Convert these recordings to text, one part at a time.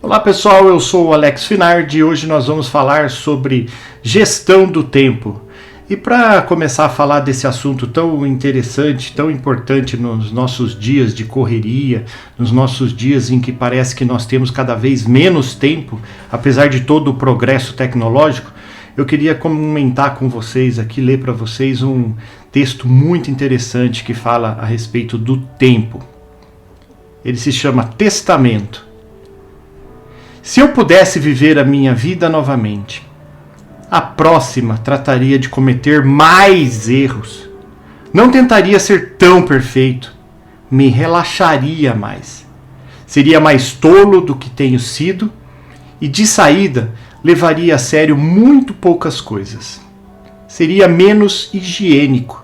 Olá pessoal, eu sou o Alex Finardi e hoje nós vamos falar sobre gestão do tempo. E para começar a falar desse assunto tão interessante, tão importante nos nossos dias de correria, nos nossos dias em que parece que nós temos cada vez menos tempo, apesar de todo o progresso tecnológico, eu queria comentar com vocês aqui, ler para vocês um texto muito interessante que fala a respeito do tempo. Ele se chama Testamento. Se eu pudesse viver a minha vida novamente, a próxima trataria de cometer mais erros. Não tentaria ser tão perfeito. Me relaxaria mais. Seria mais tolo do que tenho sido e, de saída, levaria a sério muito poucas coisas. Seria menos higiênico.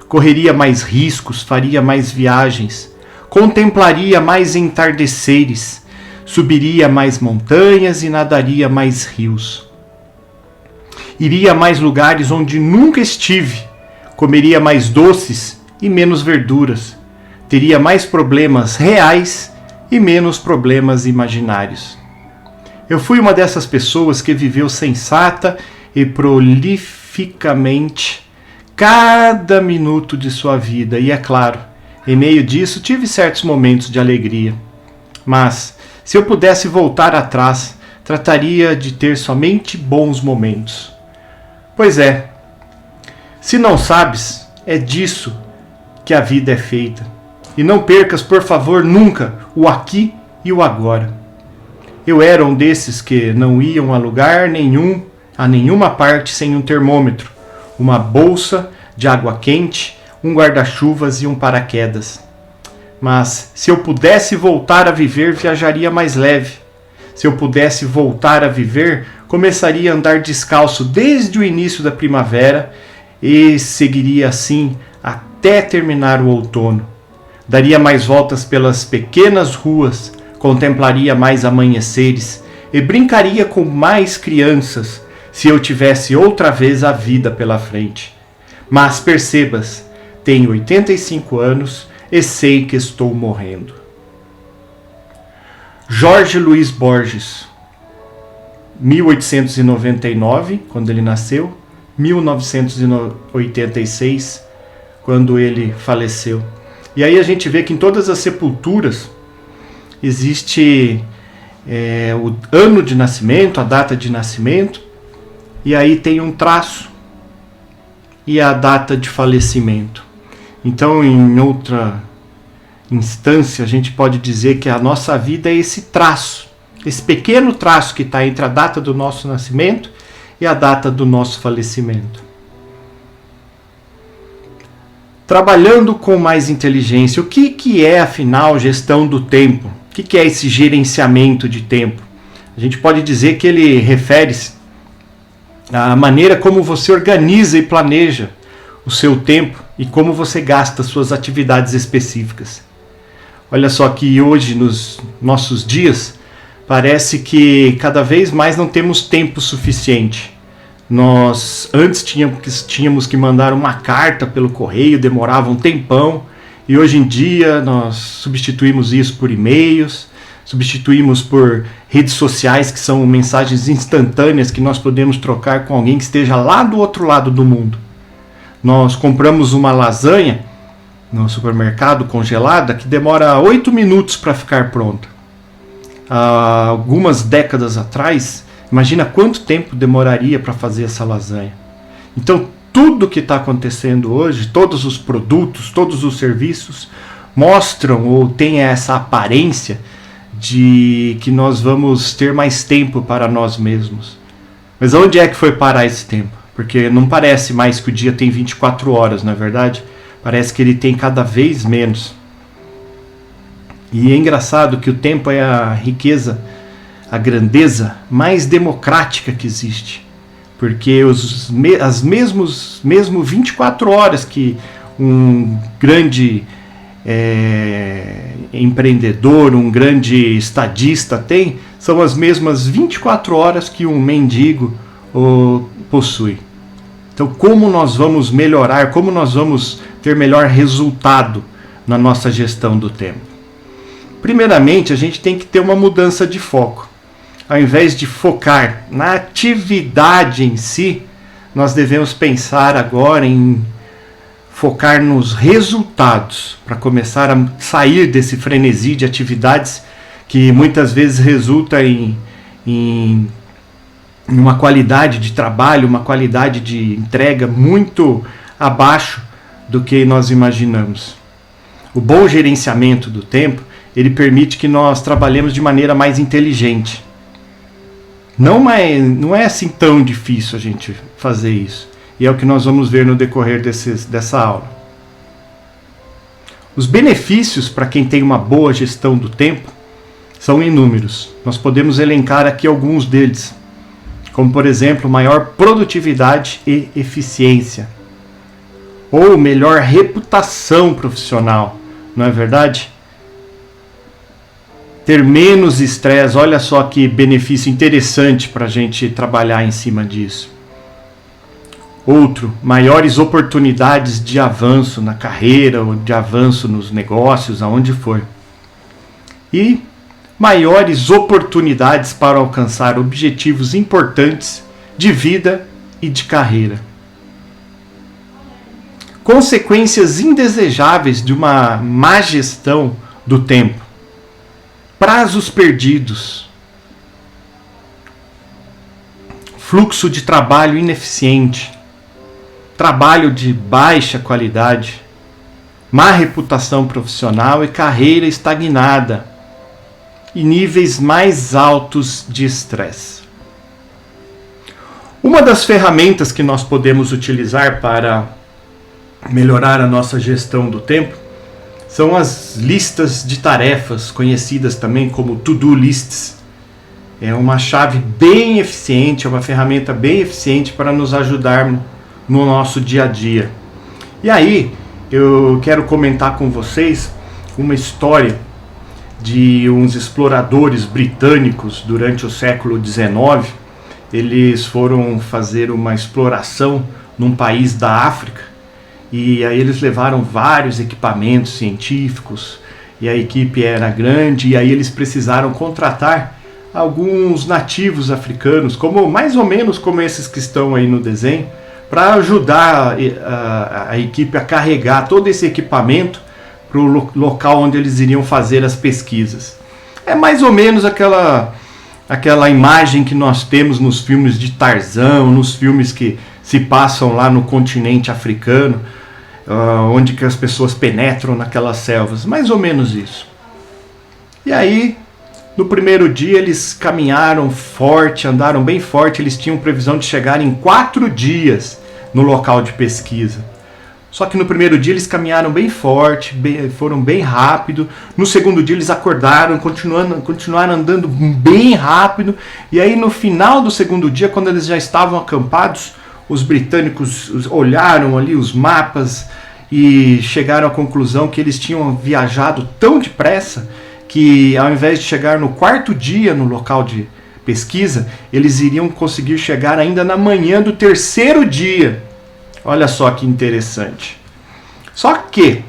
Correria mais riscos, faria mais viagens, contemplaria mais entardeceres, subiria mais montanhas e nadaria mais rios. Iria a mais lugares onde nunca estive, comeria mais doces e menos verduras, teria mais problemas reais e menos problemas imaginários. Eu fui uma dessas pessoas que viveu sensata e prolificamente cada minuto de sua vida e, é claro, em meio disso tive certos momentos de alegria. Mas, se eu pudesse voltar atrás, trataria de ter somente bons momentos. Pois é, se não sabes, é disso que a vida é feita. E não percas, por favor, nunca o aqui e o agora. Eu era um desses que não iam a lugar nenhum, a nenhuma parte sem um termômetro, uma bolsa de água quente, um guarda-chuvas e um paraquedas. Mas, se eu pudesse voltar a viver, viajaria mais leve. Se eu pudesse voltar a viver, começaria a andar descalço desde o início da primavera e seguiria assim até terminar o outono. Daria mais voltas pelas pequenas ruas, contemplaria mais amanheceres e brincaria com mais crianças se eu tivesse outra vez a vida pela frente. Mas percebas, tenho 85 anos e sei que estou morrendo. Jorge Luiz Borges, 1899, quando ele nasceu, 1986, quando ele faleceu. E aí a gente vê que em todas as sepulturas existe o ano de nascimento, a data de nascimento, e aí tem um traço e a data de falecimento. Então, em outra instância, a gente pode dizer que a nossa vida é esse traço, esse pequeno traço que está entre a data do nosso nascimento e a data do nosso falecimento. Trabalhando com mais inteligência, o que é, afinal, gestão do tempo? O que é esse gerenciamento de tempo? A gente pode dizer que ele refere-se à maneira como você organiza e planeja o seu tempo e como você gasta suas atividades específicas. Olha só que hoje, nos nossos dias, parece que cada vez mais não temos tempo suficiente. Nós antes tínhamos que mandar uma carta pelo correio, demorava um tempão, e hoje em dia nós substituímos isso por e-mails, substituímos por redes sociais, que são mensagens instantâneas que nós podemos trocar com alguém que esteja lá do outro lado do mundo. Nós compramos uma lasanha no supermercado congelada que demora 8 minutos para ficar pronta. Há algumas décadas atrás, imagina quanto tempo demoraria para fazer essa lasanha. Então, tudo que está acontecendo hoje, todos os produtos, todos os serviços, mostram ou têm essa aparência de que nós vamos ter mais tempo para nós mesmos. Mas onde é que foi parar esse tempo? Porque não parece mais que o dia tem 24 horas, não é verdade? Parece que ele tem cada vez menos. E é engraçado que o tempo é a riqueza, a grandeza mais democrática que existe. Porque mesmo 24 horas que um grande empreendedor, um grande estadista tem, são as mesmas 24 horas que um mendigo possui. Então, como nós vamos melhorar, como nós vamos ter melhor resultado na nossa gestão do tempo? Primeiramente, a gente tem que ter uma mudança de foco. Ao invés de focar na atividade em si, nós devemos pensar agora em focar nos resultados, para começar a sair desse frenesi de atividades que muitas vezes resulta em uma qualidade de trabalho, uma qualidade de entrega muito abaixo do que nós imaginamos. O bom gerenciamento do tempo, ele permite que nós trabalhemos de maneira mais inteligente. Não é assim tão difícil a gente fazer isso. E é o que nós vamos ver no decorrer dessa aula. Os benefícios para quem tem uma boa gestão do tempo são inúmeros. Nós podemos elencar aqui alguns deles, como por exemplo, maior produtividade e eficiência, ou melhor reputação profissional, não é verdade? Ter menos estresse, olha só que benefício interessante para a gente trabalhar em cima disso. Outro, maiores oportunidades de avanço na carreira ou de avanço nos negócios, aonde for. E maiores oportunidades para alcançar objetivos importantes de vida e de carreira. Consequências indesejáveis de uma má gestão do tempo. Prazos perdidos. Fluxo de trabalho ineficiente. Trabalho de baixa qualidade, má reputação profissional e carreira estagnada, e níveis mais altos de estresse. Uma das ferramentas que nós podemos utilizar para melhorar a nossa gestão do tempo são as listas de tarefas, conhecidas também como to-do lists. É uma chave bem eficiente, é uma ferramenta bem eficiente para nos ajudar no nosso dia a dia. E aí, eu quero comentar com vocês uma história de uns exploradores britânicos durante o século XIX. Eles foram fazer uma exploração num país da África e aí eles levaram vários equipamentos científicos e a equipe era grande e aí eles precisaram contratar alguns nativos africanos, como mais ou menos como esses que estão aí no desenho, para ajudar a equipe a carregar todo esse equipamento para o local onde eles iriam fazer as pesquisas. É mais ou menos aquela imagem que nós temos nos filmes de Tarzan, nos filmes que se passam lá no continente africano, onde que as pessoas penetram naquelas selvas, mais ou menos isso. E aí, no primeiro dia eles caminharam forte, andaram bem forte, eles tinham previsão de chegar em 4 dias no local de pesquisa. Só que no primeiro dia eles caminharam bem forte, foram bem rápido. No segundo dia eles acordaram, continuaram andando bem rápido. E aí no final do segundo dia, quando eles já estavam acampados, os britânicos olharam ali os mapas e chegaram à conclusão que eles tinham viajado tão depressa que ao invés de chegar no 4º dia no local de pesquisa, eles iriam conseguir chegar ainda na manhã do 3º dia. Olha só que interessante. Só que,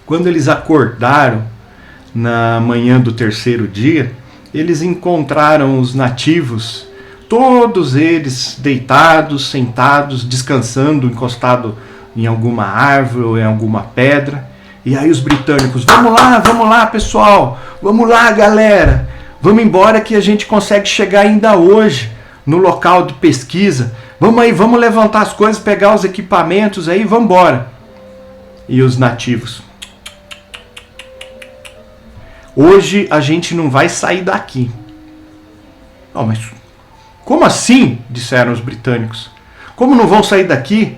quando eles acordaram na manhã do 3º dia, eles encontraram os nativos, todos eles deitados, sentados, descansando, encostados em alguma árvore ou em alguma pedra. E aí os britânicos, vamos lá pessoal, vamos lá galera, vamos embora que a gente consegue chegar ainda hoje no local de pesquisa. Vamos aí, vamos levantar as coisas, pegar os equipamentos aí, vamos embora. E os nativos, hoje a gente não vai sair daqui. Oh, mas como assim? Disseram os britânicos. Como não vão sair daqui?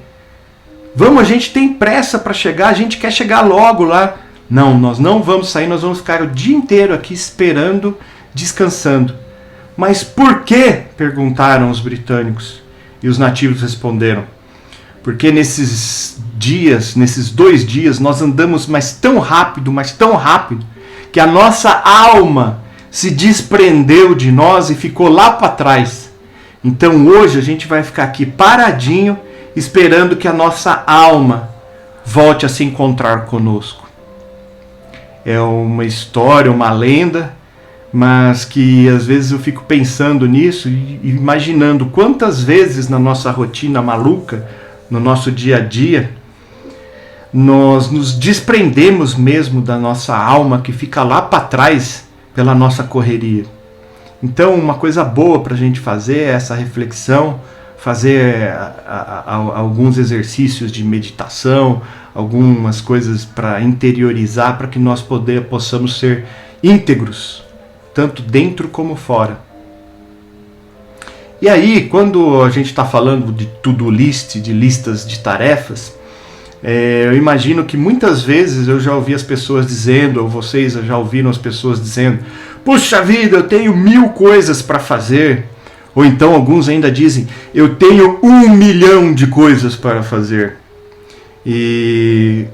Vamos, a gente tem pressa para chegar, a gente quer chegar logo lá. Não, nós não vamos sair, nós vamos ficar o dia inteiro aqui esperando, descansando. Mas por quê? Perguntaram os britânicos. E os nativos responderam: porque nesses 2 dias, nós andamos tão rápido, que a nossa alma se desprendeu de nós e ficou lá para trás. Então hoje a gente vai ficar aqui paradinho, esperando que a nossa alma volte a se encontrar conosco. é uma história, uma lenda, mas que às vezes eu fico pensando nisso e imaginando quantas vezes na nossa rotina maluca, no nosso dia a dia, nós nos desprendemos mesmo da nossa alma que fica lá para trás pela nossa correria. Então, uma coisa boa para a gente fazer é essa reflexão, fazer alguns exercícios de meditação, algumas coisas para interiorizar, para que nós possamos ser íntegros, tanto dentro como fora. E aí, quando a gente está falando de to-do list, de listas de tarefas, eu imagino que muitas vezes eu já ouvi as pessoas dizendo, ou vocês já ouviram as pessoas dizendo: puxa vida, eu tenho 1000 coisas para fazer. Ou então alguns ainda dizem: eu tenho 1 milhão de coisas para fazer. E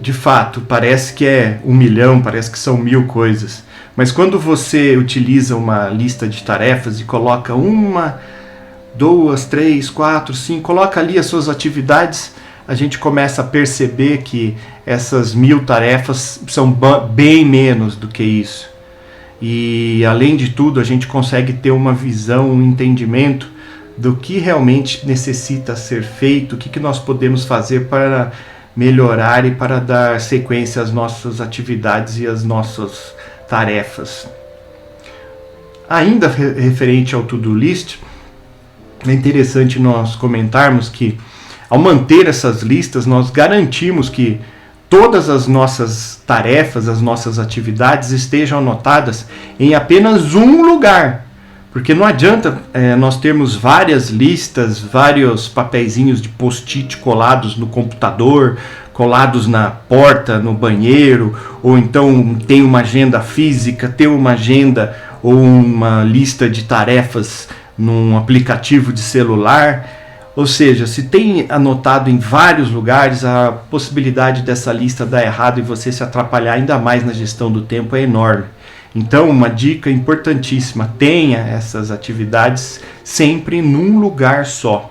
de fato, parece que é 1 milhão, parece que são 1000 coisas. Mas quando você utiliza uma lista de tarefas e coloca 1, 2, 3, 4, 5, coloca ali as suas atividades, a gente começa a perceber que essas 1000 tarefas são bem menos do que isso. E além de tudo, a gente consegue ter uma visão, um entendimento do que realmente necessita ser feito, o que nós podemos fazer para melhorar e para dar sequência às nossas atividades e às nossas tarefas. Ainda referente ao to-do list, é interessante nós comentarmos que, ao manter essas listas, nós garantimos que todas as nossas tarefas, as nossas atividades estejam anotadas em apenas um lugar. Porque não adianta nós termos várias listas, vários papeizinhos de post-it colados no computador, colados na porta, no banheiro, ou então tem uma agenda física, ter uma agenda ou uma lista de tarefas num aplicativo de celular. Ou seja, se tem anotado em vários lugares, a possibilidade dessa lista dar errado e você se atrapalhar ainda mais na gestão do tempo é enorme. Então, uma dica importantíssima: tenha essas atividades sempre num lugar só.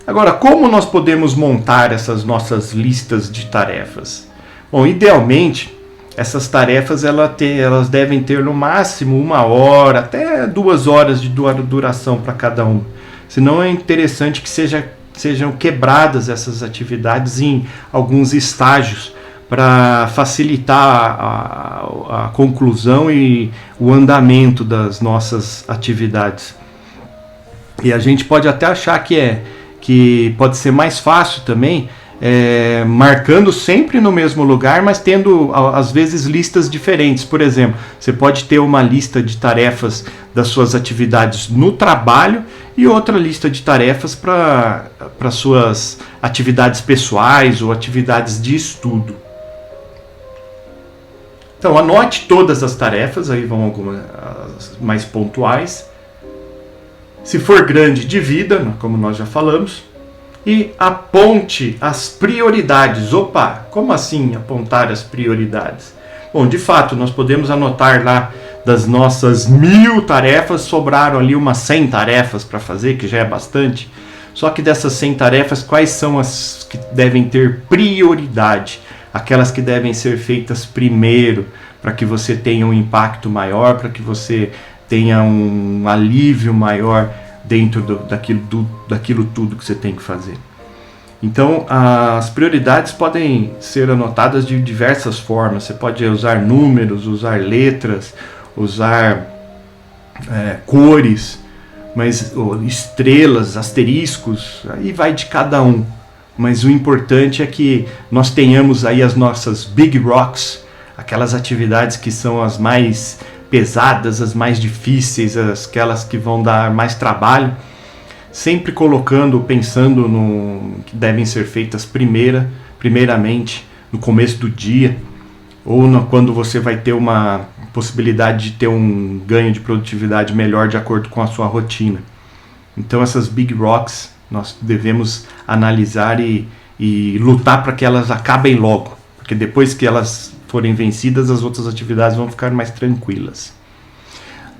Agora, como nós podemos montar essas nossas listas de tarefas? Bom, idealmente, essas tarefas elas devem ter no máximo 1 hora, até 2 horas de duração para cada uma. Senão é interessante que sejam quebradas essas atividades em alguns estágios para facilitar a conclusão e o andamento das nossas atividades. E a gente pode até achar que pode ser mais fácil também, marcando sempre no mesmo lugar, mas tendo às vezes listas diferentes. Por exemplo, você pode ter uma lista de tarefas das suas atividades no trabalho e outra lista de tarefas para suas atividades pessoais ou atividades de estudo. Então, anote todas as tarefas, aí vão algumas mais pontuais. Se for grande, divida, como nós já falamos. E aponte as prioridades. Opa, como assim apontar as prioridades? Bom, de fato, nós podemos anotar lá das nossas 1000 tarefas, sobraram ali umas 100 tarefas para fazer, que já é bastante. Só que dessas 100 tarefas, quais são as que devem ter prioridade? Aquelas que devem ser feitas primeiro, para que você tenha um impacto maior, para que você tenha um alívio maior dentro daquilo tudo que você tem que fazer. Então, as prioridades podem ser anotadas de diversas formas. Você pode usar números, usar letras, usar cores, mas estrelas, asteriscos, aí vai de cada um. Mas o importante é que nós tenhamos aí as nossas big rocks, aquelas atividades que são as mais pesadas, as mais difíceis, aquelas que vão dar mais trabalho, sempre pensando no que devem ser feitas primeiramente no começo do dia, ou quando você vai ter uma possibilidade de ter um ganho de produtividade melhor de acordo com a sua rotina. Então essas big rocks nós devemos analisar e lutar para que elas acabem logo, porque depois que elas forem vencidas, as outras atividades vão ficar mais tranquilas.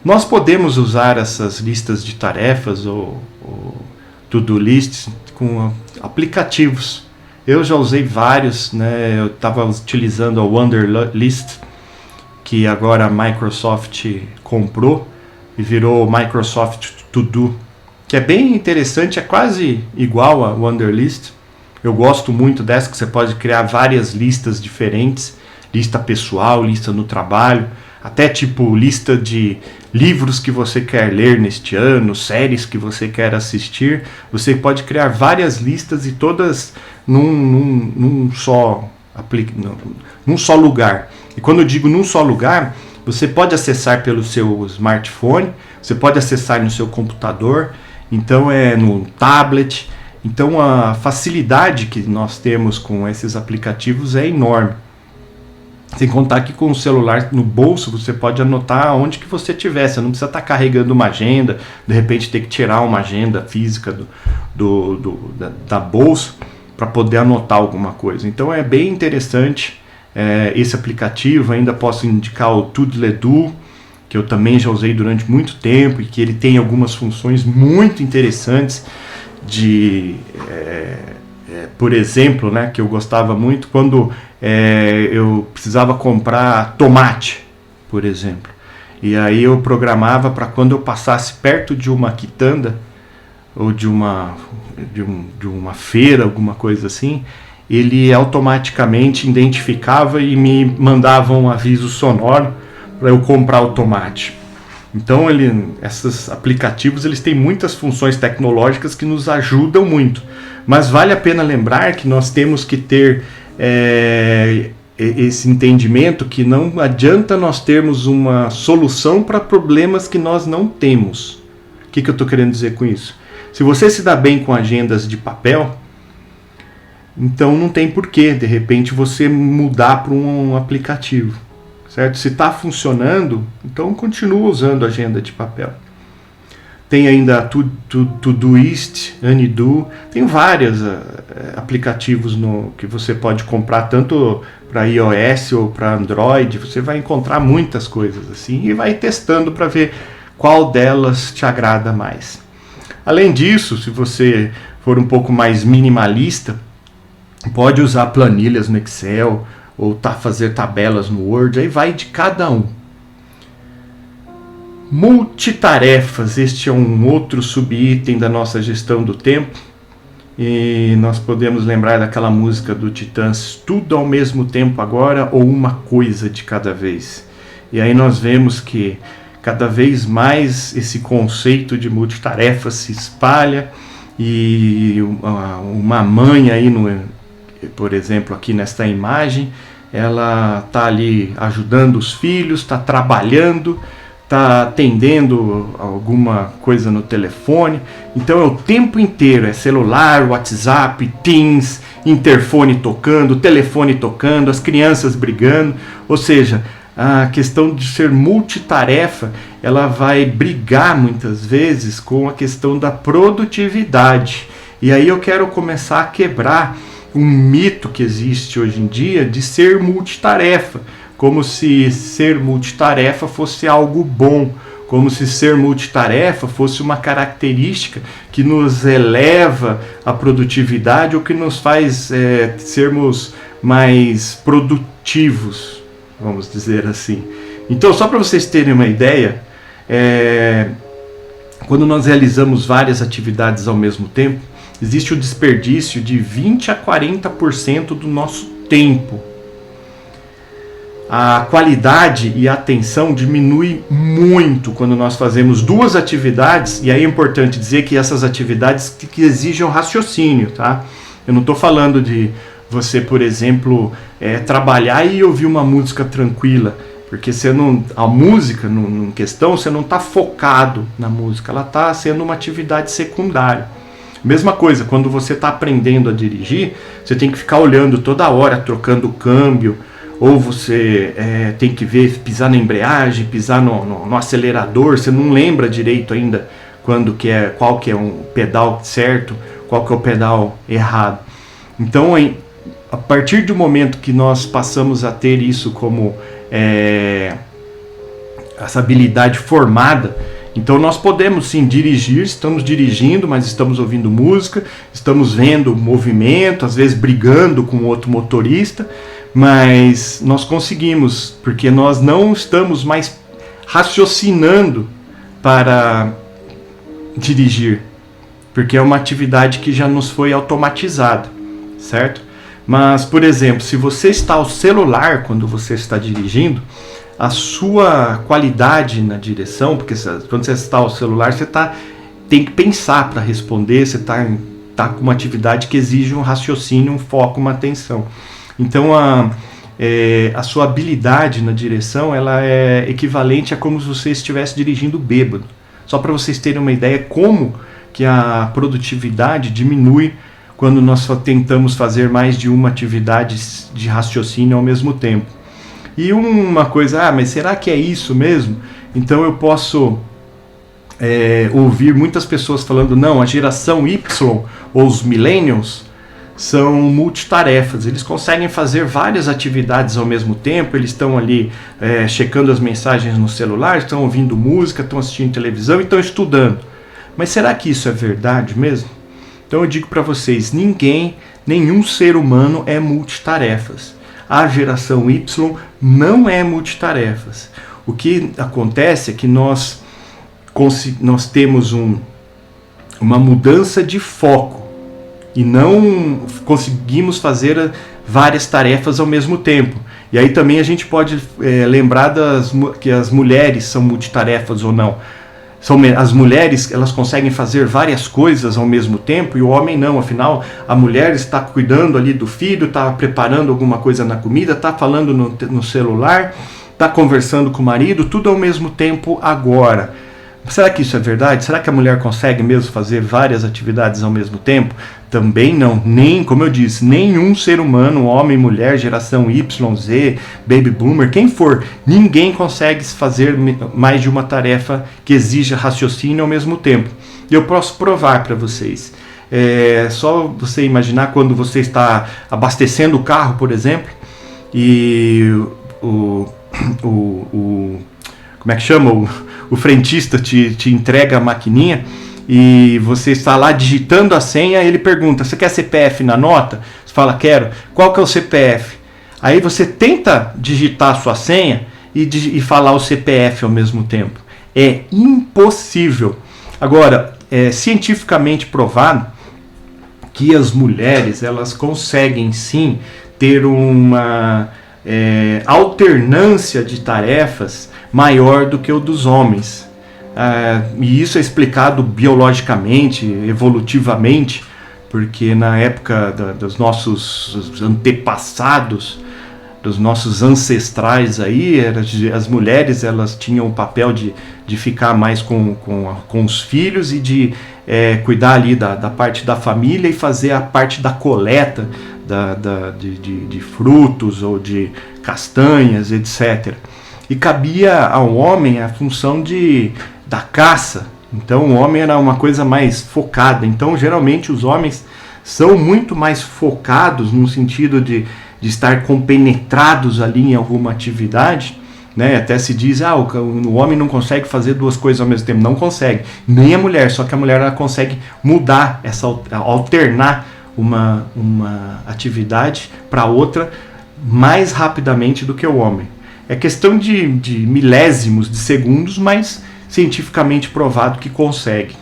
Nós podemos usar essas listas de tarefas ou to-do lists com aplicativos. Eu já usei vários, né? Eu estava utilizando a Wunderlist, que agora a Microsoft comprou e virou Microsoft To Do, que é bem interessante, é quase igual a Wunderlist. Eu gosto muito dessa, que você pode criar várias listas diferentes, lista pessoal, lista no trabalho, até tipo lista de livros que você quer ler neste ano, séries que você quer assistir. Você pode criar várias listas e todas num só lugar. E quando eu digo num só lugar, você pode acessar pelo seu smartphone, você pode acessar no seu computador, então é no tablet. Então a facilidade que nós temos com esses aplicativos é enorme. Sem contar que com o celular no bolso você pode anotar onde que você estiver. Você não precisa estar carregando uma agenda, de repente ter que tirar uma agenda física da bolsa para poder anotar alguma coisa. Então é bem interessante esse aplicativo. Ainda posso indicar o Toodledo, que eu também já usei durante muito tempo e que ele tem algumas funções muito interessantes por exemplo, né, que eu gostava muito quando eu precisava comprar tomate, por exemplo. E aí eu programava para quando eu passasse perto de uma quitanda ou de uma feira, alguma coisa assim, ele automaticamente identificava e me mandava um aviso sonoro para eu comprar o tomate. Então esses aplicativos eles têm muitas funções tecnológicas que nos ajudam muito, mas vale a pena lembrar que nós temos que ter esse entendimento que não adianta nós termos uma solução para problemas que nós não temos. O que eu estou querendo dizer com isso? Se você se dá bem com agendas de papel, então não tem porquê de repente você mudar para um aplicativo. Certo? Se está funcionando, então continua usando a agenda de papel. Tem ainda a Todoist, Anydo, tem vários aplicativos que você pode comprar, tanto para iOS ou para Android. Você vai encontrar muitas coisas assim e vai testando para ver qual delas te agrada mais. Além disso, se você for um pouco mais minimalista, pode usar planilhas no Excel, ou fazer tabelas no Word, aí vai de cada um. Multitarefas, este é um outro subitem da nossa gestão do tempo, e nós podemos lembrar daquela música do Titãs, tudo ao mesmo tempo agora ou uma coisa de cada vez. E aí nós vemos que cada vez mais esse conceito de multitarefas se espalha, e uma mãe aí por exemplo, aqui nesta imagem, ela está ali ajudando os filhos, está trabalhando, está atendendo alguma coisa no telefone. Então é o tempo inteiro, é celular, WhatsApp, Teams, interfone tocando, telefone tocando, as crianças brigando. Ou seja, a questão de ser multitarefa, ela vai brigar muitas vezes com a questão da produtividade. E aí eu quero começar a quebrar um mito que existe hoje em dia de ser multitarefa, como se ser multitarefa fosse algo bom, como se ser multitarefa fosse uma característica que nos eleva a produtividade ou que nos faz sermos mais produtivos, vamos dizer assim. Então, só para vocês terem uma ideia, quando nós realizamos várias atividades ao mesmo tempo, existe o desperdício de 20 a 40% do nosso tempo. A qualidade e a atenção diminui muito quando nós fazemos duas atividades, e aí é importante dizer que essas atividades que exigem raciocínio, tá? Eu não estou falando de você, por exemplo, trabalhar e ouvir uma música tranquila, porque a música em questão, você não está focado na música, ela está sendo uma atividade secundária. Mesma coisa, quando você está aprendendo a dirigir, você tem que ficar olhando toda hora, trocando o câmbio, ou você tem que ver, pisar na embreagem, pisar no acelerador, você não lembra direito ainda qual que é um pedal certo, qual que é o pedal errado. Então, a partir do momento que nós passamos a ter isso como essa habilidade formada, Então nós podemos sim dirigir, estamos dirigindo, mas estamos ouvindo música, estamos vendo movimento, às vezes brigando com outro motorista, mas nós conseguimos, porque nós não estamos mais raciocinando para dirigir, porque é uma atividade que já nos foi automatizada, certo? Mas, por exemplo, se você está ao celular quando você está dirigindo, a sua qualidade na direção, porque quando você está ao celular, você tem que pensar para responder, você está com uma atividade que exige um raciocínio, um foco, uma atenção. Então a sua habilidade na direção ela é equivalente a como se você estivesse dirigindo bêbado. Só para vocês terem uma ideia como que a produtividade diminui quando nós só tentamos fazer mais de uma atividade de raciocínio ao mesmo tempo. E uma coisa, mas será que é isso mesmo? Então eu posso ouvir muitas pessoas falando, não, a geração Y, ou os millennials, são multitarefas, eles conseguem fazer várias atividades ao mesmo tempo, eles estão ali checando as mensagens no celular, estão ouvindo música, estão assistindo televisão e estão estudando. Mas será que isso é verdade mesmo? Então eu digo para vocês, nenhum ser humano é multitarefas. A geração Y não é multitarefas. O que acontece é que nós temos uma mudança de foco e não conseguimos fazer várias tarefas ao mesmo tempo. E aí também a gente pode lembrar que as mulheres são multitarefas ou não. As mulheres, elas conseguem fazer várias coisas ao mesmo tempo e o homem não. Afinal, a mulher está cuidando ali do filho, está preparando alguma coisa na comida, está falando no celular, está conversando com o marido, tudo ao mesmo tempo agora. Será que isso é verdade? Será que a mulher consegue mesmo fazer várias atividades ao mesmo tempo? Também não. Como eu disse, nenhum ser humano, homem, mulher, geração Y, Z, baby boomer, quem for, ninguém consegue fazer mais de uma tarefa que exija raciocínio ao mesmo tempo. E eu posso provar para vocês. É só você imaginar quando você está abastecendo o carro, por exemplo, e como é que chama? O frentista te entrega a maquininha e você está lá digitando a senha e ele pergunta, você quer CPF na nota? Você fala, quero. Qual que é o CPF? Aí você tenta digitar a sua senha e falar o CPF ao mesmo tempo. É impossível. Agora, é cientificamente provado que as mulheres elas conseguem sim ter uma alternância de tarefas maior do que o dos homens. E isso é explicado biologicamente, evolutivamente, porque na época dos nossos antepassados, dos nossos ancestrais aí, as mulheres elas tinham o papel de ficar mais com os filhos e de cuidar ali da parte da família e fazer a parte da coleta de frutos ou de castanhas, etc. E cabia ao homem a função da caça. Então o homem era uma coisa mais focada. Então geralmente os homens são muito mais focados no sentido de estar compenetrados ali em alguma atividade, né? Até se diz, o homem não consegue fazer duas coisas ao mesmo tempo. Não consegue, nem a mulher, só que a mulher ela consegue mudar, alternar uma atividade para outra mais rapidamente do que o homem. É questão de milésimos de segundos, mas cientificamente provado que consegue.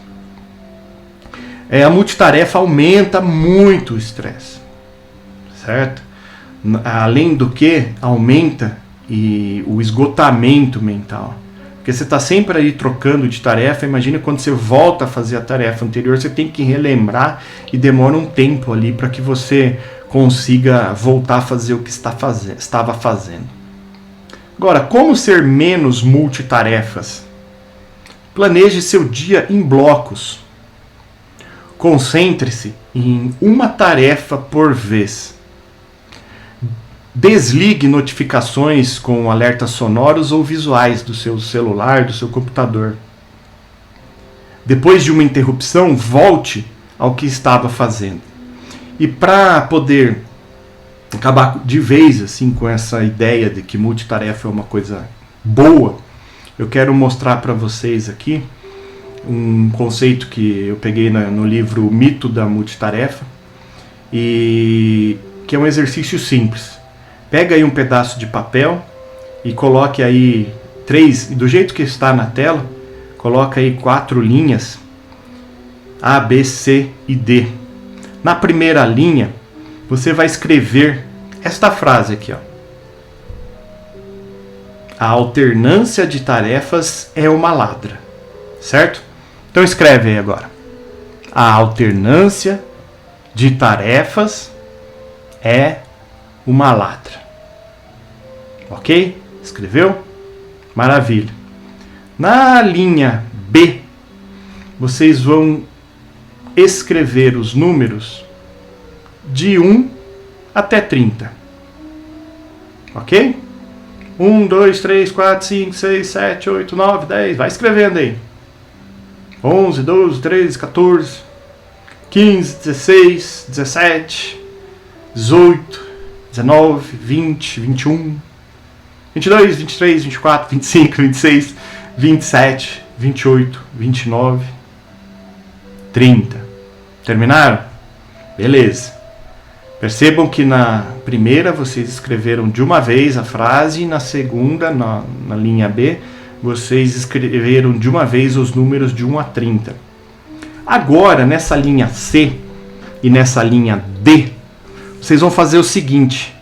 A multitarefa aumenta muito o estresse, certo? Além do que, aumenta o esgotamento mental. Porque você está sempre aí trocando de tarefa. Imagina quando você volta a fazer a tarefa anterior, você tem que relembrar e demora um tempo ali para que você consiga voltar a fazer o que estava fazendo. Agora, como ser menos multitarefas? Planeje seu dia em blocos. Concentre-se em uma tarefa por vez. Desligue notificações com alertas sonoros ou visuais do seu celular, do seu computador. Depois de uma interrupção, volte ao que estava fazendo. E para poder acabar de vez assim com essa ideia de que multitarefa é uma coisa boa, eu quero mostrar para vocês aqui um conceito que eu peguei no livro O Mito da Multitarefa, e que é um exercício simples. Pega aí um pedaço de papel e coloque aí do jeito que está na tela, coloca aí 4 linhas, A, B, C e D. Na primeira linha, você vai escrever esta frase aqui, ó. A alternância de tarefas é uma ladra, certo? Então escreve aí agora. A alternância de tarefas é uma ladra. Ok? Escreveu? Maravilha. Na linha B, vocês vão escrever os números de 1 até 30. Ok? 1, 2, 3, 4, 5, 6, 7, 8, 9, 10. Vai escrevendo aí. 11, 12, 13, 14, 15, 16, 17, 18, 19, 20, 21, 22, 23, 24, 25, 26, 27, 28, 29, 30. Terminaram? Beleza. Percebam que na primeira vocês escreveram de uma vez a frase, e na segunda, na linha B, vocês escreveram de uma vez os números de 1 a 30. Agora, nessa linha C e nessa linha D, vocês vão fazer o seguinte: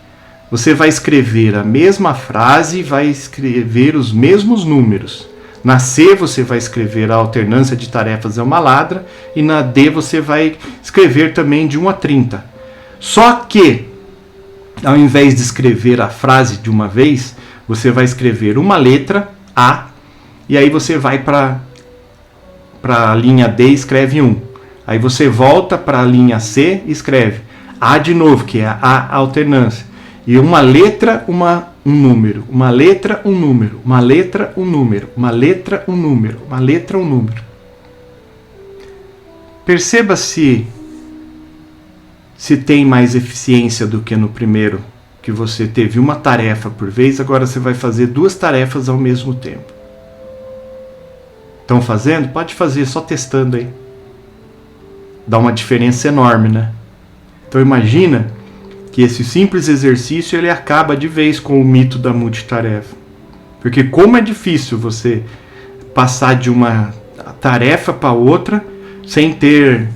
você vai escrever a mesma frase e vai escrever os mesmos números. Na C você vai escrever a alternância de tarefas é uma ladra, e na D você vai escrever também de 1 a 30. Só que, ao invés de escrever a frase de uma vez, você vai escrever uma letra, A, e aí você vai para a linha D e escreve 1. Aí você volta para a linha C e escreve A de novo, que é a alternância. E uma letra, um número. Uma letra, um número. Uma letra, um número. Uma letra, um número. Uma letra, um número. Perceba se tem mais eficiência do que no primeiro, que você teve uma tarefa por vez, agora você vai fazer 2 tarefas ao mesmo tempo. Estão fazendo? Pode fazer, só testando aí. Dá uma diferença enorme, né? Então imagina que esse simples exercício ele acaba de vez com o mito da multitarefa. Porque como é difícil você passar de uma tarefa para outra sem ter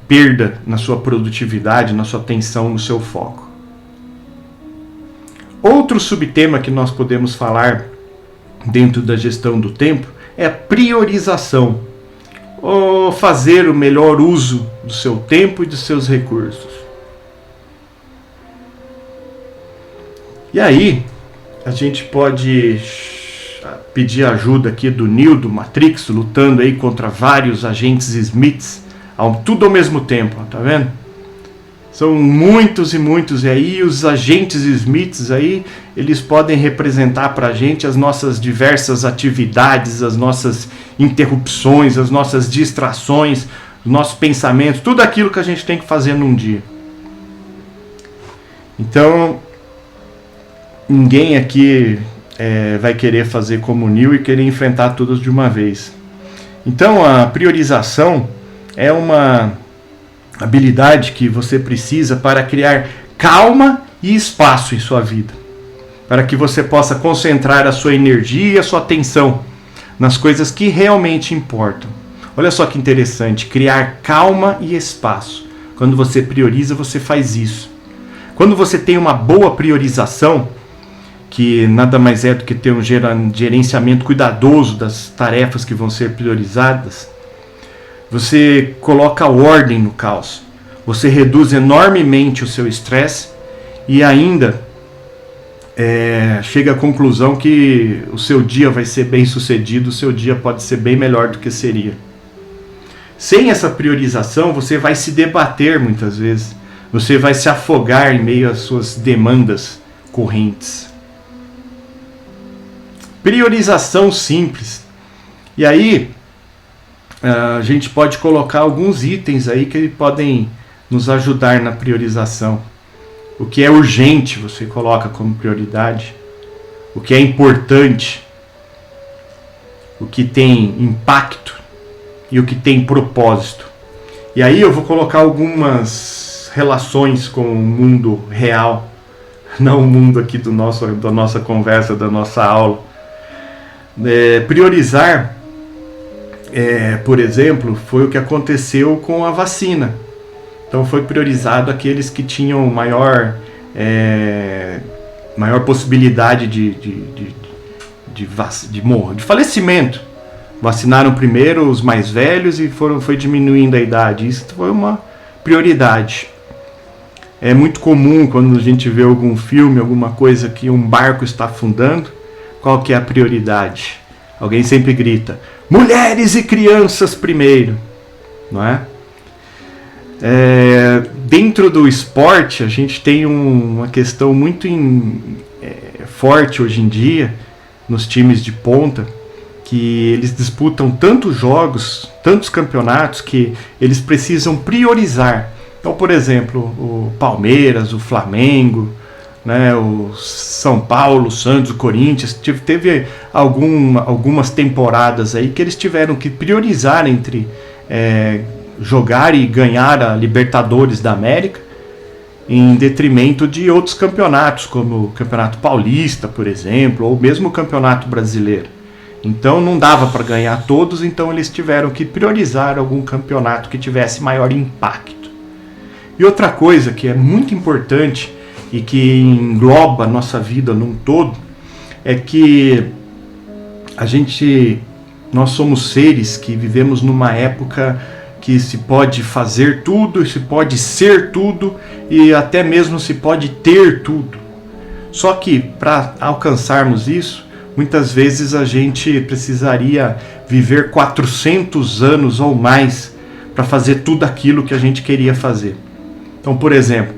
perda na sua produtividade, na sua atenção, no seu foco. Outro subtema que nós podemos falar dentro da gestão do tempo é a priorização, ou fazer o melhor uso do seu tempo e dos seus recursos. E aí, a gente pode pedir ajuda aqui do Neo, do Matrix, lutando aí contra vários agentes Smiths, tudo ao mesmo tempo, tá vendo? São muitos e muitos, e aí os agentes Smiths aí, eles podem representar pra gente as nossas diversas atividades, as nossas interrupções, as nossas distrações, os nossos pensamentos, tudo aquilo que a gente tem que fazer num dia. Então, ninguém aqui vai querer fazer como o Neo e querer enfrentar todos de uma vez. Então, a priorização é uma habilidade que você precisa para criar calma e espaço em sua vida, para que você possa concentrar a sua energia e a sua atenção nas coisas que realmente importam. Olha só que interessante, criar calma e espaço. Quando você prioriza, você faz isso. Quando você tem uma boa priorização, que nada mais é do que ter um gerenciamento cuidadoso das tarefas que vão ser priorizadas, você coloca ordem no caos, você reduz enormemente o seu estresse e ainda chega à conclusão que o seu dia vai ser bem sucedido, o seu dia pode ser bem melhor do que seria. Sem essa priorização, você vai se debater muitas vezes, você vai se afogar em meio às suas demandas correntes. Priorização simples. E aí, a gente pode colocar alguns itens aí que podem nos ajudar na priorização. O que é urgente você coloca como prioridade. O que é importante. o que tem impacto e o que tem propósito. E aí eu vou colocar algumas relações com o mundo real, não o mundo aqui da nossa conversa, da nossa aula. Priorizar, por exemplo, foi o que aconteceu com a vacina. Então foi priorizado aqueles que tinham maior possibilidade de falecimento. Vacinaram primeiro os mais velhos e foi diminuindo a idade. Isso foi uma prioridade. É muito comum quando a gente vê algum filme, alguma coisa que um barco está afundando, qual que é a prioridade? Alguém sempre grita, mulheres e crianças primeiro, não é? Dentro do esporte, a gente tem uma questão muito forte hoje em dia, nos times de ponta, que eles disputam tantos jogos, tantos campeonatos, que eles precisam priorizar. Então, por exemplo, o Palmeiras, o Flamengo, né, o São Paulo, o Santos, o Corinthians, teve algumas temporadas aí que eles tiveram que priorizar entre jogar e ganhar a Libertadores da América em detrimento de outros campeonatos, como o Campeonato Paulista, por exemplo, ou mesmo o Campeonato Brasileiro. Então não dava para ganhar todos, então eles tiveram que priorizar algum campeonato que tivesse maior impacto. E outra coisa que é muito importante e que engloba a nossa vida num todo é que nós somos seres que vivemos numa época que se pode fazer tudo, se pode ser tudo e até mesmo se pode ter tudo. Só que para alcançarmos isso, muitas vezes a gente precisaria viver 400 anos ou mais para fazer tudo aquilo que a gente queria fazer. Então, por exemplo,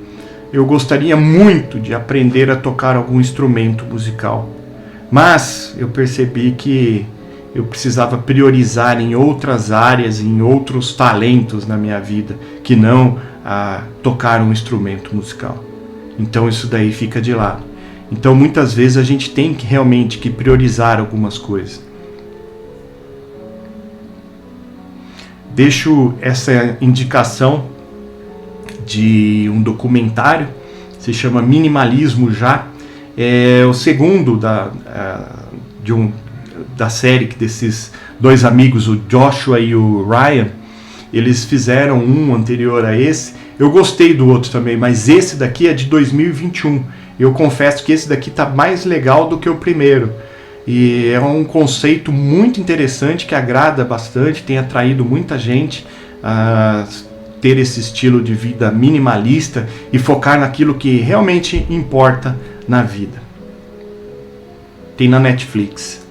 eu gostaria muito de aprender a tocar algum instrumento musical, mas eu percebi que eu precisava priorizar em outras áreas, em outros talentos na minha vida, que não tocar um instrumento musical. Então isso daí fica de lado. Então muitas vezes a gente tem que realmente priorizar algumas coisas. Deixo essa indicação de um documentário, se chama Minimalismo Já, é o segundo da série desses dois amigos, o Joshua e o Ryan. Eles fizeram um anterior a esse. Eu gostei do outro também, mas esse daqui é de 2021. Eu confesso que esse daqui está mais legal do que o primeiro. E é um conceito muito interessante que agrada bastante, tem atraído muita gente a ter esse estilo de vida minimalista e focar naquilo que realmente importa na vida. Tem na Netflix.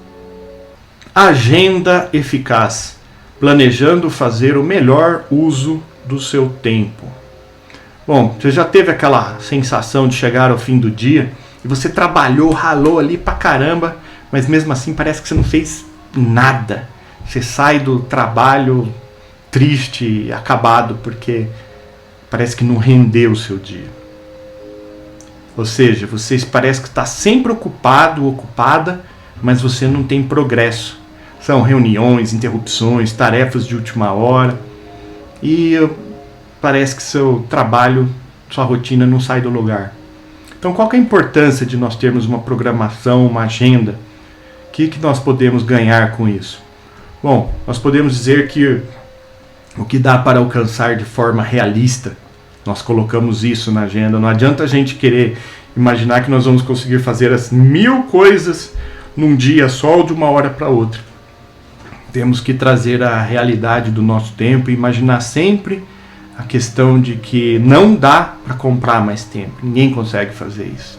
Agenda eficaz. Planejando fazer o melhor uso do seu tempo. Bom, você já teve aquela sensação de chegar ao fim do dia e você trabalhou, ralou ali pra caramba, mas mesmo assim parece que você não fez nada. Você sai do trabalho triste, acabado, porque parece que não rendeu o seu dia. Ou seja, você parece que está sempre ocupado, ocupada, mas você não tem progresso. São reuniões, interrupções, tarefas de última hora e parece que seu trabalho, sua rotina não sai do lugar. Então qual que é a importância de nós termos uma programação, uma agenda? O que nós podemos ganhar com isso? Bom, nós podemos dizer que o que dá para alcançar de forma realista, nós colocamos isso na agenda. Não adianta a gente querer imaginar que nós vamos conseguir fazer as 1000 coisas num dia só ou de uma hora para outra. Temos que trazer a realidade do nosso tempo e imaginar sempre a questão de que não dá para comprar mais tempo. Ninguém consegue fazer isso.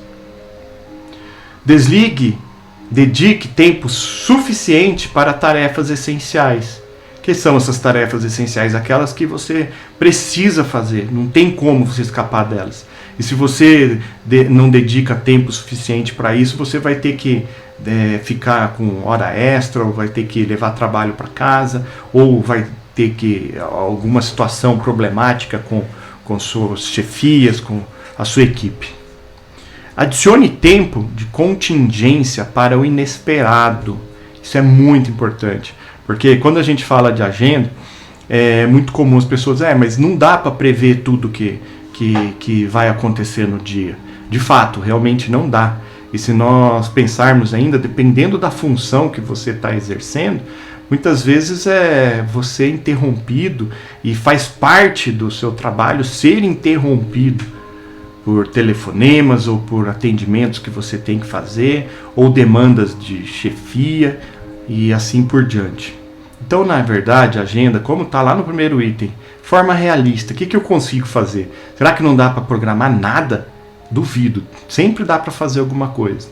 Dedique tempo suficiente para tarefas essenciais. Que são essas tarefas essenciais? Aquelas que você precisa fazer, não tem como você escapar delas. E se você não dedica tempo suficiente para isso, você vai ter que ficar com hora extra, ou vai ter que levar trabalho para casa, ou vai ter que alguma situação problemática com suas chefias, com a sua equipe. Adicione tempo de contingência para o inesperado. Isso é muito importante, porque quando a gente fala de agenda, é muito comum as pessoas, mas não dá para prever tudo que vai acontecer no dia. De fato, realmente não dá. E se nós pensarmos ainda, dependendo da função que você está exercendo, muitas vezes você é interrompido e faz parte do seu trabalho ser interrompido por telefonemas ou por atendimentos que você tem que fazer, ou demandas de chefia e assim por diante. Então, na verdade, a agenda, como está lá no primeiro item, forma realista. O que eu consigo fazer? Será que não dá para programar nada? Duvido. Sempre dá para fazer alguma coisa.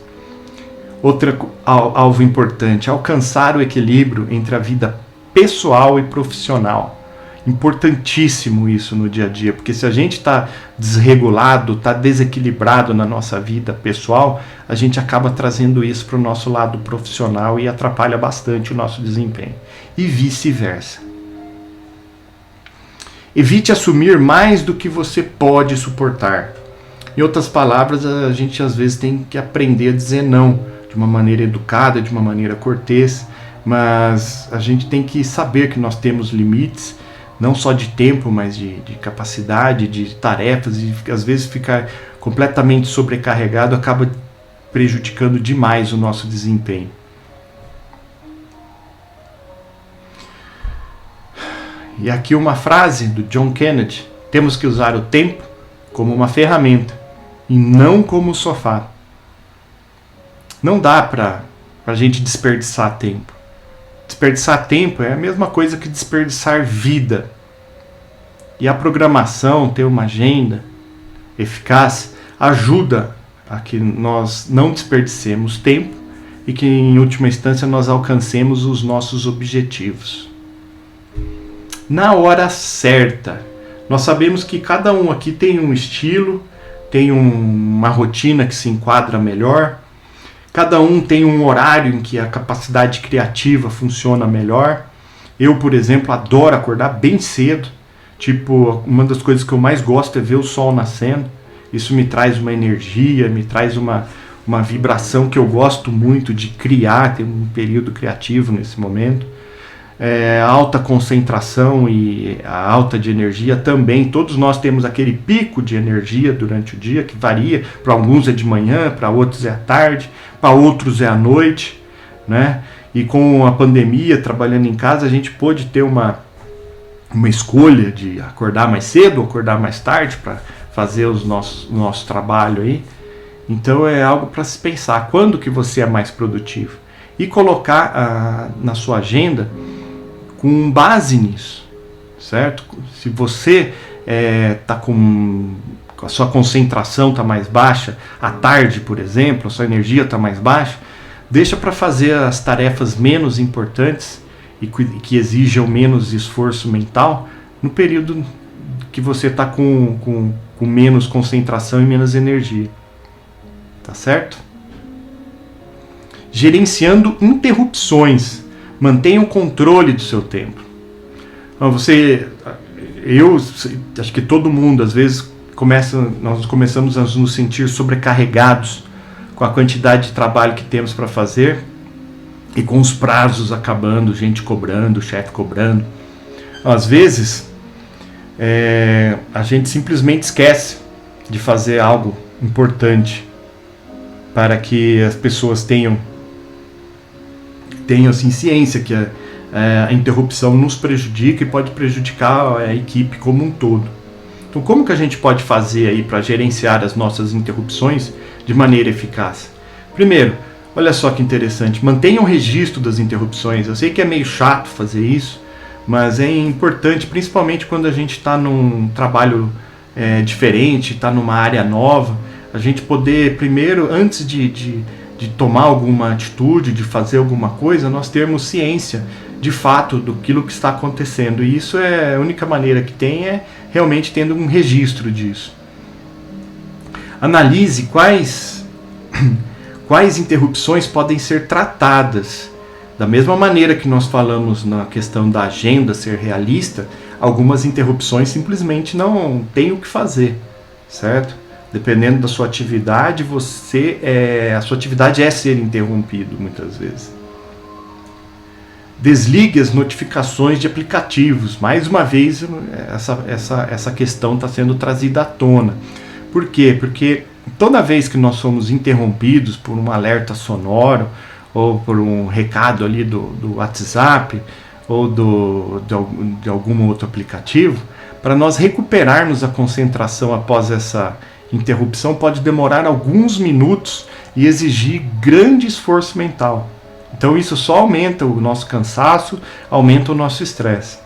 Outro alvo importante, alcançar o equilíbrio entre a vida pessoal e profissional. Importantíssimo isso no dia a dia, porque se a gente está desregulado, está desequilibrado na nossa vida pessoal, a gente acaba trazendo isso para o nosso lado profissional e atrapalha bastante o nosso desempenho. E vice-versa. Evite assumir mais do que você pode suportar. Em outras palavras, a gente às vezes tem que aprender a dizer não, de uma maneira educada, de uma maneira cortês, mas a gente tem que saber que nós temos limites, não só de tempo, mas de capacidade, de tarefas, e às vezes ficar completamente sobrecarregado acaba prejudicando demais o nosso desempenho. E aqui uma frase do John Kennedy: temos que usar o tempo como uma ferramenta e não como sofá. Não dá para a gente desperdiçar tempo. Desperdiçar tempo é a mesma coisa que desperdiçar vida. E a programação, ter uma agenda eficaz, ajuda a que nós não desperdicemos tempo e que, em última instância, nós alcancemos os nossos objetivos. Na hora certa. Nós sabemos que cada um aqui tem um estilo, tem uma rotina que se enquadra melhor. Cada um tem um horário em que a capacidade criativa funciona melhor. Eu, por exemplo, adoro acordar bem cedo. Tipo, uma das coisas que eu mais gosto é ver o sol nascendo. Isso me traz uma energia, me traz uma vibração que eu gosto muito de criar, ter um período criativo nesse momento. A alta concentração e a alta de energia também. Todos nós temos aquele pico de energia durante o dia que varia. Para alguns é de manhã, para outros é à tarde, para outros é à noite, né? E com a pandemia, trabalhando em casa, a gente pôde ter uma escolha de acordar mais cedo ou acordar mais tarde para fazer o nosso trabalho aí. Então é algo para se pensar. Quando que você é mais produtivo? E colocar na sua agenda com base nisso, certo? Se você está com a sua concentração está mais baixa, à tarde, por exemplo, a sua energia está mais baixa, deixa para fazer as tarefas menos importantes e que exijam menos esforço mental no período que você está com menos concentração e menos energia. Tá certo? Gerenciando interrupções. Mantenha o controle do seu tempo. Eu acho que todo mundo, às vezes, nós começamos a nos sentir sobrecarregados com a quantidade de trabalho que temos para fazer e com os prazos acabando, gente cobrando, chefe cobrando. Às vezes, a gente simplesmente esquece de fazer algo importante para que as pessoas tenham assim, ciência que a interrupção nos prejudica e pode prejudicar a equipe como um todo. Então, como que a gente pode fazer aí para gerenciar as nossas interrupções de maneira eficaz? Primeiro, olha só que interessante, mantenha um registro das interrupções. Eu sei que é meio chato fazer isso, mas é importante, principalmente quando a gente está num trabalho diferente, está numa área nova, a gente poder, primeiro, antes de tomar alguma atitude, de fazer alguma coisa, nós termos ciência de fato do que está acontecendo. E isso a única maneira que tem é realmente tendo um registro disso. Analise quais interrupções podem ser tratadas. Da mesma maneira que nós falamos na questão da agenda ser realista, algumas interrupções simplesmente não tem o que fazer, certo? Dependendo da sua atividade, a sua atividade é ser interrompido muitas vezes. Desligue as notificações de aplicativos. Mais uma vez, essa questão está sendo trazida à tona. Por quê? Porque toda vez que nós somos interrompidos por um alerta sonoro ou por um recado ali do WhatsApp ou de algum outro aplicativo, para nós recuperarmos a concentração após essa interrupção pode demorar alguns minutos e exigir grande esforço mental. Então isso só aumenta o nosso cansaço, aumenta o nosso estresse.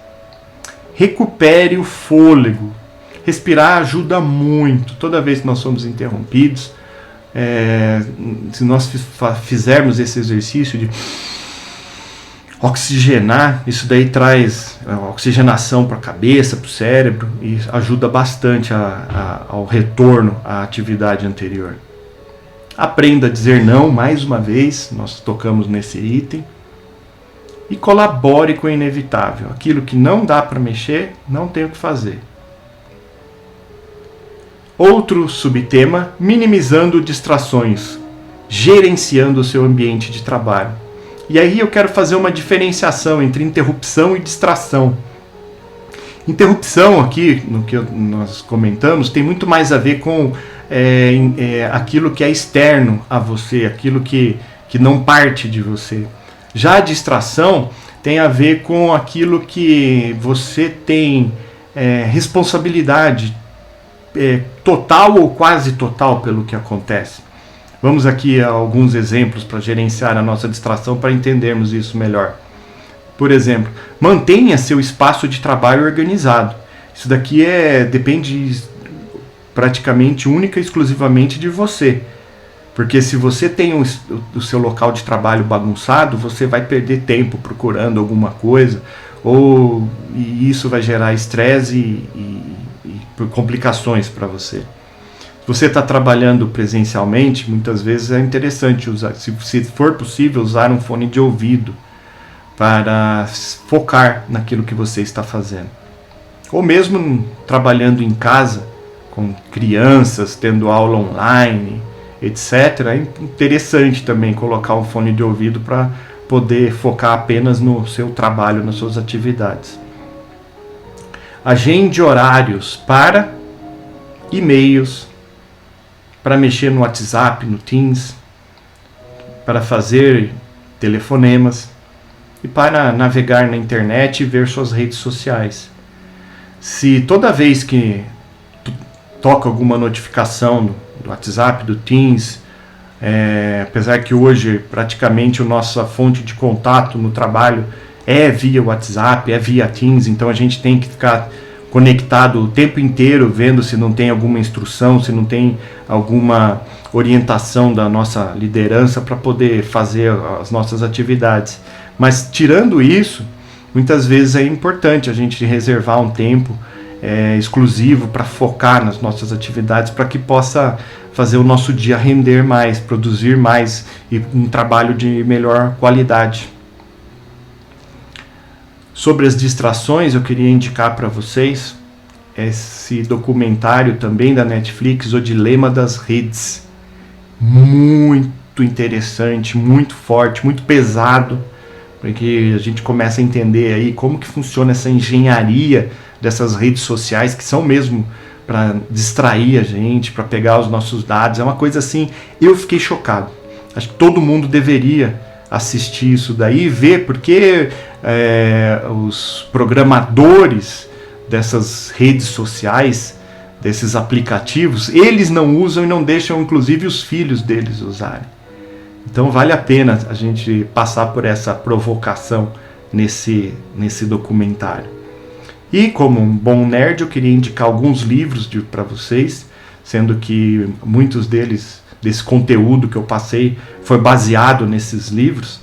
Recupere o fôlego. Respirar ajuda muito. Toda vez que nós somos interrompidos, se nós fizermos esse exercício de oxigenar, isso daí traz oxigenação para a cabeça, para o cérebro e ajuda bastante ao retorno à atividade anterior. Aprenda a dizer não, mais uma vez, nós tocamos nesse item. E colabore com o inevitável. Aquilo que não dá para mexer, não tem o que fazer. Outro subtema, minimizando distrações, gerenciando o seu ambiente de trabalho. E aí eu quero fazer uma diferenciação entre interrupção e distração. Interrupção aqui, no que nós comentamos, tem muito mais a ver com aquilo que é externo a você, aquilo que não parte de você. Já a distração tem a ver com aquilo que você tem responsabilidade total ou quase total pelo que acontece. Vamos aqui a alguns exemplos para gerenciar a nossa distração para entendermos isso melhor. Por exemplo, mantenha seu espaço de trabalho organizado. Isso daqui depende praticamente única e exclusivamente de você. Porque se você tem o seu local de trabalho bagunçado, você vai perder tempo procurando alguma coisa, e isso vai gerar estresse e complicações para você. Se você está trabalhando presencialmente, muitas vezes é interessante usar, se for possível, usar um fone de ouvido para focar naquilo que você está fazendo. Ou mesmo trabalhando em casa, com crianças, tendo aula online, etc. É interessante também colocar um fone de ouvido para poder focar apenas no seu trabalho, nas suas atividades. Agende horários para e-mails, para mexer no WhatsApp, no Teams, para fazer telefonemas e para navegar na internet e ver suas redes sociais. Se toda vez que toca alguma notificação do WhatsApp, do Teams, apesar que hoje praticamente a nossa fonte de contato no trabalho é via WhatsApp, é via Teams, então a gente tem que ficar conectado o tempo inteiro, vendo se não tem alguma instrução, se não tem alguma orientação da nossa liderança para poder fazer as nossas atividades. Mas tirando isso, muitas vezes é importante a gente reservar um tempo exclusivo para focar nas nossas atividades, para que possa fazer o nosso dia render mais, produzir mais e um trabalho de melhor qualidade. Sobre as distrações, eu queria indicar para vocês esse documentário também da Netflix, O Dilema das Redes. Muito interessante, muito forte, muito pesado, porque a gente começa a entender aí como que funciona essa engenharia dessas redes sociais, que são mesmo para distrair a gente, para pegar os nossos dados. É uma coisa assim, eu fiquei chocado. Acho que todo mundo deveria assistir isso daí e ver, porque os programadores dessas redes sociais, desses aplicativos, eles não usam e não deixam inclusive os filhos deles usarem. Então vale a pena a gente passar por essa provocação nesse documentário. E como um bom nerd, eu queria indicar alguns livros para vocês, sendo que muitos desse conteúdo que eu passei foi baseado nesses livros,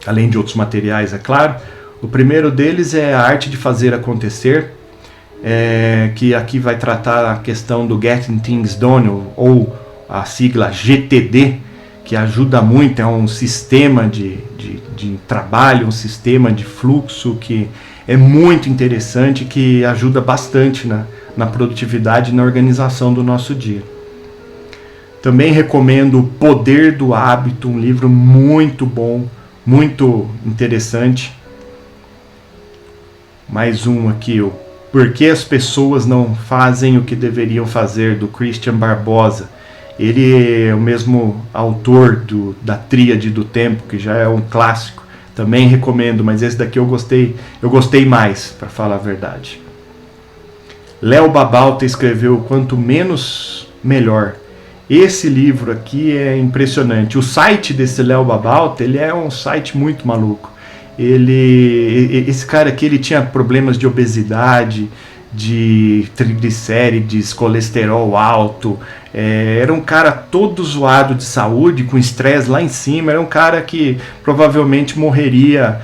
além de outros materiais, é claro. O primeiro deles é A Arte de Fazer Acontecer, que aqui vai tratar a questão do Getting Things Done, ou a sigla GTD, que ajuda muito, é um sistema de trabalho, um sistema de fluxo que é muito interessante, que ajuda bastante na produtividade e na organização do nosso dia. Também recomendo O Poder do Hábito, um livro muito bom, muito interessante. Mais um aqui, o Por que as pessoas não fazem o que deveriam fazer, do Christian Barbosa. Ele é o mesmo autor da Tríade do Tempo, que já é um clássico. Também recomendo, mas esse daqui eu gostei mais, para falar a verdade. Léo Babauta escreveu Quanto Menos, Melhor. Esse livro aqui é impressionante. O site desse Léo Babauta, ele é um site muito maluco. Esse cara aqui, ele tinha problemas de obesidade, de triglicérides, colesterol alto. Era um cara todo zoado de saúde, com estresse lá em cima. Era um cara que provavelmente morreria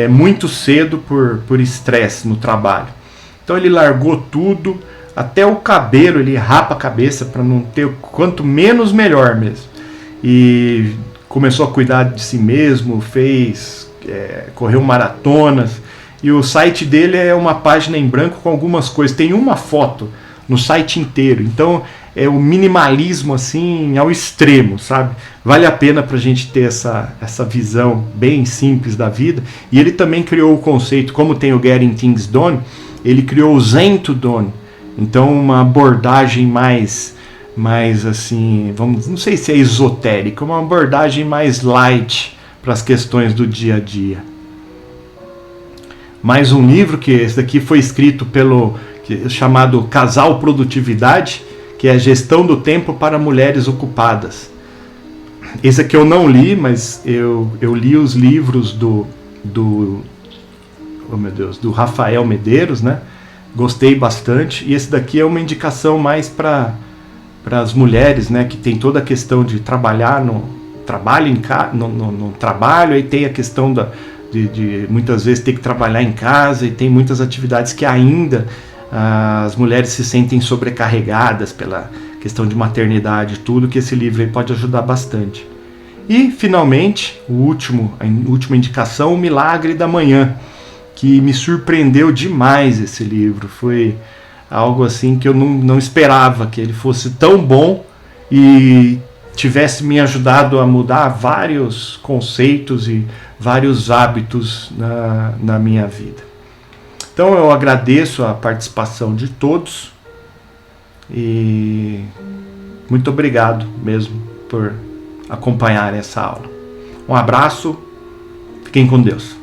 muito cedo por estresse no trabalho. Então ele largou tudo, até o cabelo, ele rapa a cabeça para não ter, quanto menos melhor mesmo. E começou a cuidar de si mesmo, correu maratonas. E o site dele é uma página em branco com algumas coisas. Tem uma foto no site inteiro. Então é o minimalismo assim ao extremo, sabe? Vale a pena pra gente ter essa visão bem simples da vida. E ele também criou o conceito, como tem o Getting Things Done, ele criou o Zen to Done. Então uma abordagem mais assim, não sei se é esotérica, uma abordagem mais light para as questões do dia a dia. Mais um livro, que esse daqui foi escrito chamado Casal Produtividade, que é a Gestão do Tempo para Mulheres Ocupadas. Esse aqui eu não li, mas eu li os livros do Rafael Medeiros, né? Gostei bastante. E esse daqui é uma indicação mais para as mulheres, né? Que tem toda a questão de trabalhar no trabalho, aí tem a questão de muitas vezes ter que trabalhar em casa, e tem muitas atividades que ainda as mulheres se sentem sobrecarregadas pela questão de maternidade, tudo, que esse livro aí pode ajudar bastante. E finalmente, a última indicação, O Milagre da Manhã, que me surpreendeu demais esse livro. Foi algo assim que eu não esperava que ele fosse tão bom e tivesse me ajudado a mudar vários conceitos e vários hábitos na minha vida. Então eu agradeço a participação de todos e muito obrigado mesmo por acompanhar essa aula. Um abraço, fiquem com Deus.